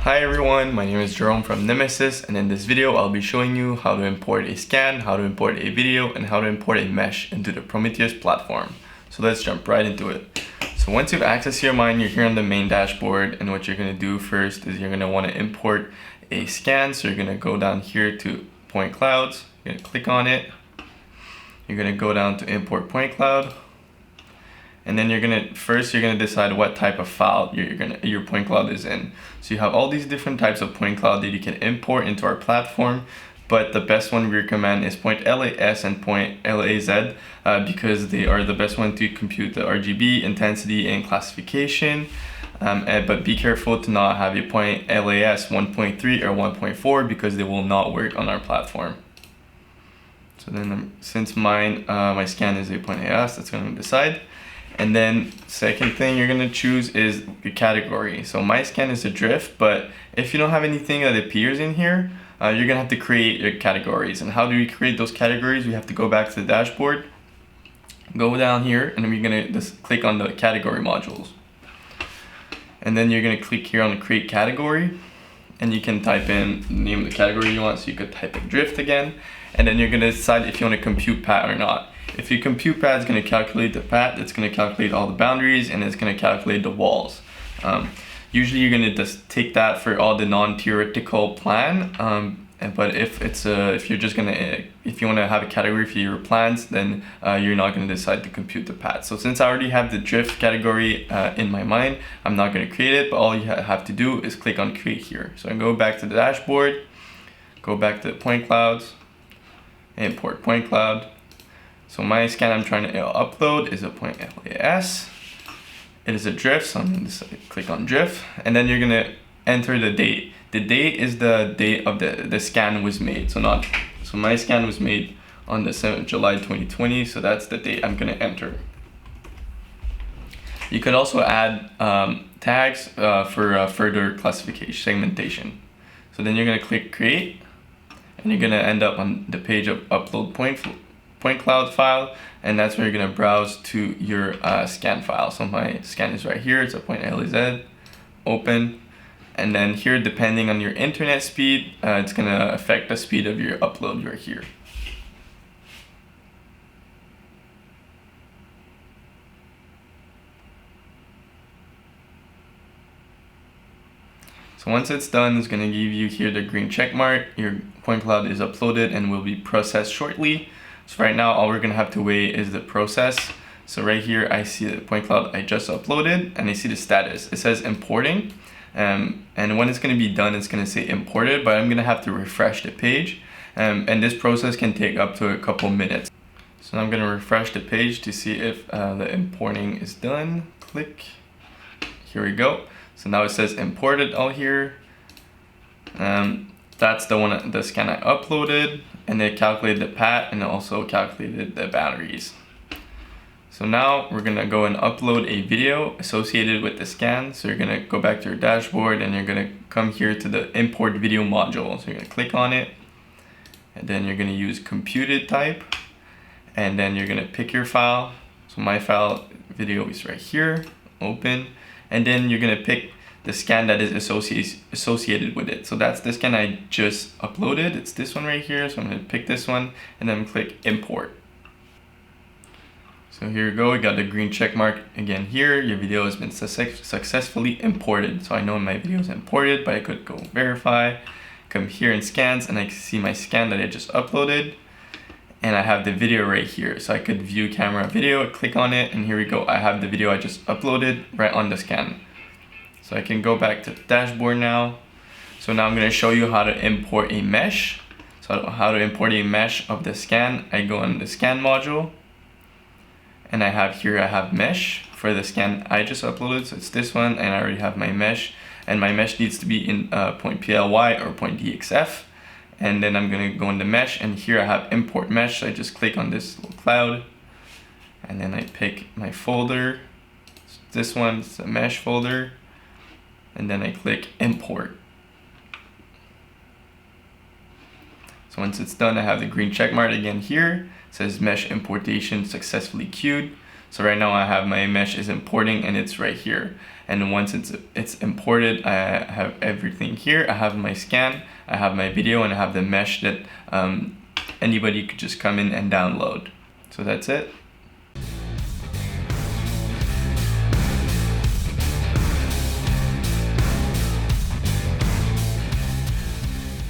Hi everyone, my name is Jerome from Nemesis, and in this video I'll be showing you how to import a scan, how to import a video, and how to import a mesh into the Prometheus platform. So let's jump right into it. So once you've accessed your mine, you're here on the main dashboard, and what you're going to do first is you're going to want to import a scan. So you're going to go down here to point clouds, you're going to click on it, you're going to go down to import point cloud. And then you're gonna decide what type of file your point cloud is in. So you have all these different types of point cloud that you can import into our platform, but the best one we recommend is point LAS and point LAZ because they are the best one to compute the RGB, intensity, and classification. But be careful to not have a point LAS 1.3 or 1.4 because they will not work on our platform. So then since my scan is a point LAS, that's gonna decide. And then second thing you're gonna choose is the category. So my scan is a drift, but if you don't have anything that appears in here, you're gonna have to create your categories. And how do we create those categories? We have to go back to the dashboard, go down here, and then we're gonna just click on the category modules. And then you're gonna click here on the create category, and you can type in the name of the category you want. So you could type in drift again, and then you're gonna decide if you wanna compute path or not. If you compute path, it's going to calculate the path, it's going to calculate all the boundaries, and it's going to calculate the walls. Usually you're going to just take that for all the non-theoretical plan, but if you want to have a category for your plans, then you're not going to decide to compute the path. So since I already have the drift category in my mind, I'm not going to create it, but all you have to do is click on create here. So I go back to the dashboard, go back to the point clouds, import point cloud. So my scan I'm trying to upload is a point LAS. It is a drift, so I'm going to click on drift, and then you're going to enter the date. The date is the date of the scan was made. So my scan was made on the 7th of July 2020, so that's the date I'm going to enter. You could also add tags for further classification, segmentation. So then you're going to click create, and you're going to end up on the page of upload point cloud file, and that's where you're going to browse to your scan file. So my scan is right here, it's a point LAZ, open, and then here depending on your internet speed, it's going to affect the speed of your upload right here. So once it's done, it's going to give you here the green check mark. Your point cloud is uploaded and will be processed shortly. So right now all we're gonna have to wait is the process. So right here I see the point cloud I just uploaded, and I see the status. It says importing, and when it's gonna be done, it's gonna say imported, but I'm gonna have to refresh the page, and this process can take up to a couple minutes. So I'm gonna refresh the page to see if the importing is done. Click, here we go. So now it says imported all here. That's the scan I uploaded, and it calculated the path and it also calculated the boundaries. So now we're gonna go and upload a video associated with the scan. So you're gonna go back to your dashboard and you're gonna come here to the import video module. So you're gonna click on it, and then you're gonna use computed type, and then you're gonna pick your file. So my file video is right here, open, and then you're gonna pick the scan that is associated with it. So that's the scan I just uploaded. It's this one right here. So I'm gonna pick this one and then click import. So here we go, we got the green check mark again here. Your video has been successfully imported. So I know my video is imported, but I could go verify, come here in scans, and I can see my scan that I just uploaded. And I have the video right here. So I could view camera video, click on it, and here we go. I have the video I just uploaded right on the scan. So I can go back to the dashboard now. So now I'm going to show you how to import a mesh. So how to import a mesh of the scan. I go on the scan module, and I have mesh for the scan I just uploaded. So it's this one, and I already have my mesh, and my mesh needs to be in point PLY or point DXF. And then I'm going to go into mesh, and here I have import mesh. So I just click on this little cloud, and then I pick my folder. This one's a mesh folder. And then I click import. So once it's done, I have the green check mark again here. It says mesh importation successfully queued. So right now I have my mesh is importing and it's right here. And once it's imported, I have everything here. I have my scan, I have my video, and I have the mesh that anybody could just come in and download. So that's it.